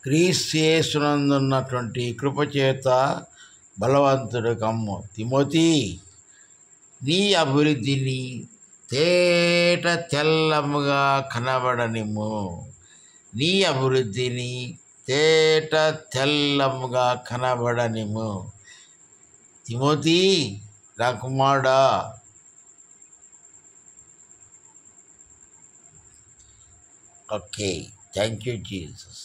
క్రీస్తు యేసునందున్నటువంటి కృపచేత బలవంతుడు కమ్ము. తిమోతి, నీ అభివృద్ధిని తేట తెల్లముగా కనబడనిమ్ము. నీ అభివృద్ధిని తేట తెల్లముగా కనబడనిమ్ము. తిమోతి, నా కుమారుడా, ఓకే. Thank you Jesus.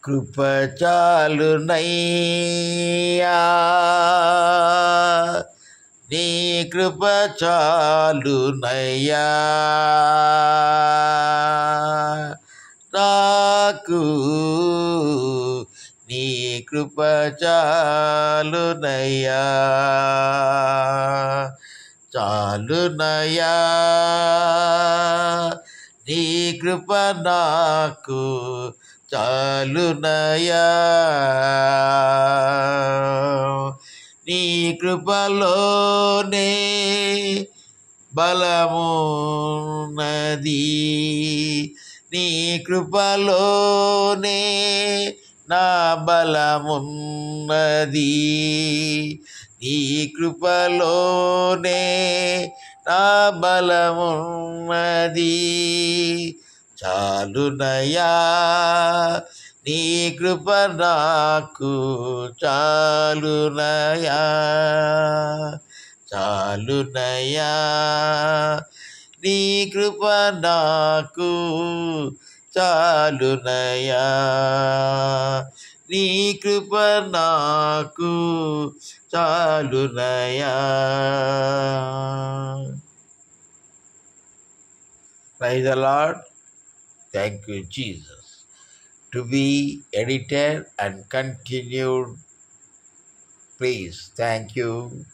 కృప చాలునయ్యా, నీ కృప చాలునయ్యా నాకు, నీ కృప చాలునయ్యా, చాలునయ్యా నీ కృప నాకు చాలునయ్యా, నీ కృపలోనే బలమున్నది, నీ కృపలోనే నా బలమున్నది, నీ కృపలోనే నా బలమున్నది, చాలునయ్యా నీ కృప నాకు చాలునయ్యా, చాలునయ్యా నీ కృప నాకు చాలునయ్యా, నీ కృప నాకు చాలునయ్యా. Praise the Lord. Thank you, Jesus. To be edited and continued, please. Thank you.